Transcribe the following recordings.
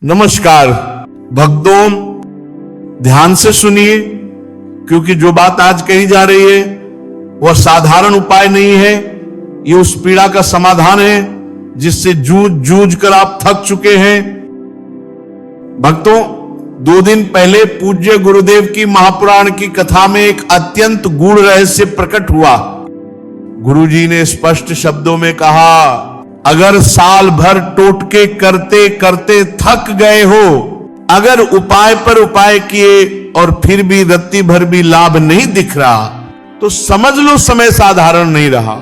नमस्कार भक्तों, ध्यान से सुनिए, क्योंकि जो बात आज कही जा रही है वह साधारण उपाय नहीं है। ये उस पीड़ा का समाधान है जिससे जूझ कर आप थक चुके हैं। भक्तों, 2 दिन पहले पूज्य गुरुदेव की महापुराण की कथा में एक अत्यंत गूढ़ रहस्य प्रकट हुआ। गुरुजी ने स्पष्ट शब्दों में कहा, अगर साल भर टोटके करते करते थक गए हो, अगर उपाय पर उपाय किए और फिर भी रत्ती भर भी लाभ नहीं दिख रहा, तो समझ लो समय साधारण नहीं रहा।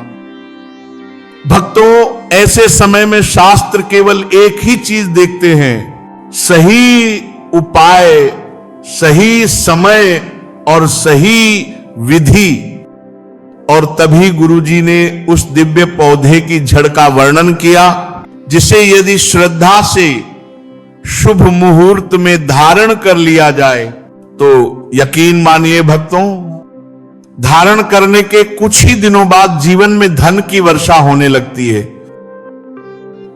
भक्तों, ऐसे समय में शास्त्र केवल एक ही चीज देखते हैं, सही उपाय, सही समय और सही विधि। और तभी गुरुजी ने उस दिव्य पौधे की जड़ का वर्णन किया, जिसे यदि श्रद्धा से शुभ मुहूर्त में धारण कर लिया जाए तो यकीन मानिए भक्तों, धारण करने के कुछ ही दिनों बाद जीवन में धन की वर्षा होने लगती है।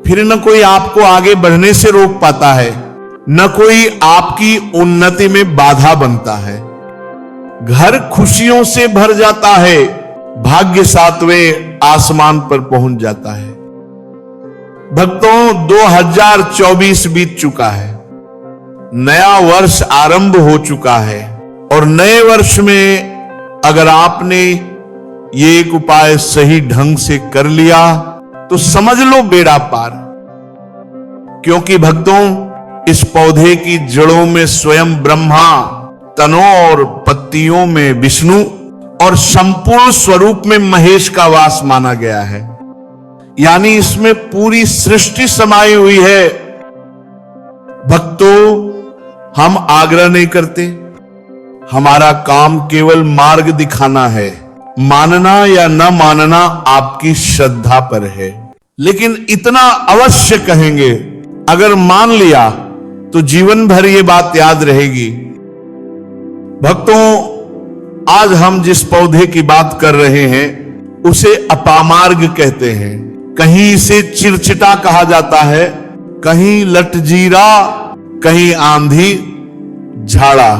फिर न कोई आपको आगे बढ़ने से रोक पाता है, न कोई आपकी उन्नति में बाधा बनता है। घर खुशियों से भर जाता है, भाग्य 7वें आसमान पर पहुंच जाता है। भक्तों, 2024 बीत चुका है, नया वर्ष आरंभ हो चुका है और नए वर्ष में अगर आपने ये एक उपाय सही ढंग से कर लिया तो समझ लो बेड़ा पार। क्योंकि भक्तों, इस पौधे की जड़ों में स्वयं ब्रह्मा, तनों और पत्तियों में विष्णु और संपूर्ण स्वरूप में महेश का वास माना गया है। यानी इसमें पूरी सृष्टि समाई हुई है। भक्तों, हम आग्रह नहीं करते, हमारा काम केवल मार्ग दिखाना है। मानना या न मानना आपकी श्रद्धा पर है, लेकिन इतना अवश्य कहेंगे, अगर मान लिया तो जीवन भर ये बात याद रहेगी। भक्तों, आज हम जिस पौधे की बात कर रहे हैं उसे अपामार्ग कहते हैं। कहीं इसे चिरचिटा कहा जाता है, कहीं लटजीरा, कहीं आंधी झाड़ा।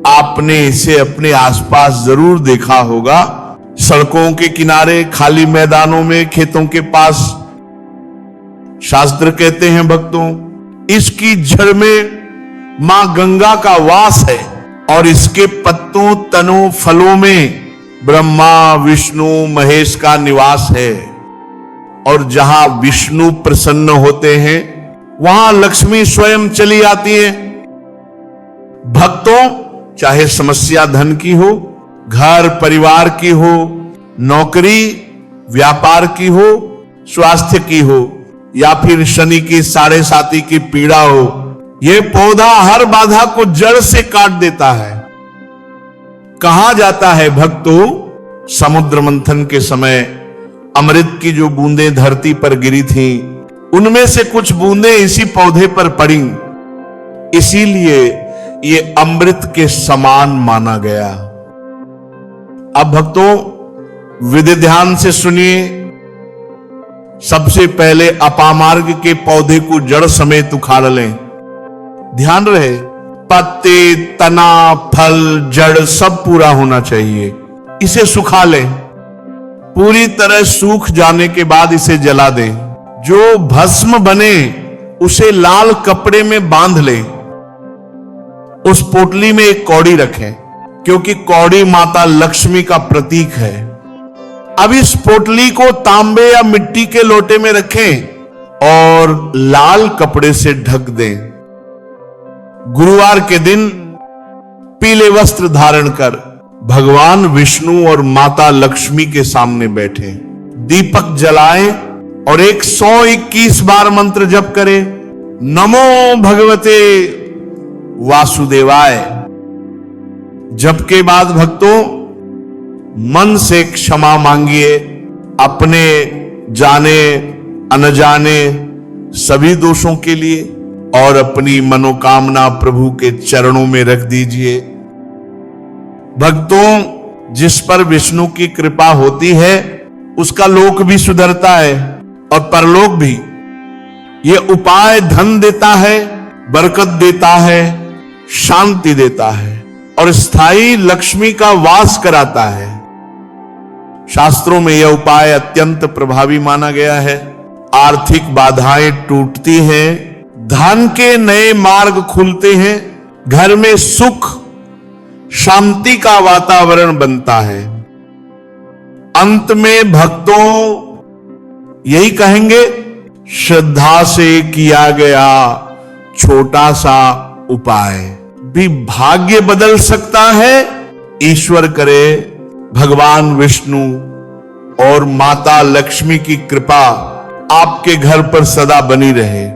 आपने इसे अपने आसपास जरूर देखा होगा, सड़कों के किनारे, खाली मैदानों में, खेतों के पास। शास्त्र कहते हैं भक्तों, इसकी जड़ में मां गंगा का वास है और इसके पत्तों, तनों, फलों में ब्रह्मा, विष्णु, महेश का निवास है। और जहां विष्णु प्रसन्न होते हैं वहां लक्ष्मी स्वयं चली आती है। भक्तों, चाहे समस्या धन की हो, घर परिवार की हो, नौकरी व्यापार की हो, स्वास्थ्य की हो, या फिर शनि की 7.5 की पीड़ा हो, यह पौधा हर बाधा को जड़ से काट देता है। कहा जाता है भक्तों, समुद्र मंथन के समय अमृत की जो बूंदें धरती पर गिरी थीं, उनमें से कुछ बूंदें इसी पौधे पर पड़ी, इसीलिए ये अमृत के समान माना गया। अब भक्तों, विधि ध्यान से सुनिए। सबसे पहले अपामार्ग के पौधे को जड़ समेत उखाड़ लें। ध्यान रहे, पत्ते, तना, फल, जड़ सब पूरा होना चाहिए। इसे सुखा लें। पूरी तरह सूख जाने के बाद इसे जला दें। जो भस्म बने उसे लाल कपड़े में बांध लें। उस पोटली में एक कौड़ी रखें, क्योंकि कौड़ी माता लक्ष्मी का प्रतीक है। अब इस पोटली को तांबे या मिट्टी के लोटे में रखें और लाल कपड़े से ढक दें। गुरुवार के दिन पीले वस्त्र धारण कर भगवान विष्णु और माता लक्ष्मी के सामने बैठे, दीपक जलाएं और 121 बार मंत्र जप करें, नमो भगवते वासुदेवाय। जप के बाद भक्तों, मन से क्षमा मांगिए अपने जाने अनजाने सभी दोषों के लिए और अपनी मनोकामना प्रभु के चरणों में रख दीजिए। भक्तों, जिस पर विष्णु की कृपा होती है उसका लोक भी सुधरता है और परलोक भी। ये उपाय धन देता है, बरकत देता है, शांति देता है और स्थायी लक्ष्मी का वास कराता है। शास्त्रों में यह उपाय अत्यंत प्रभावी माना गया है। आर्थिक बाधाएं टूटती हैं, धन के नए मार्ग खुलते हैं, घर में सुख शांति का वातावरण बनता है। अंत में भक्तों यही कहेंगे, श्रद्धा से किया गया छोटा सा उपाय भी भाग्य बदल सकता है। ईश्वर करे भगवान विष्णु और माता लक्ष्मी की कृपा आपके घर पर सदा बनी रहे।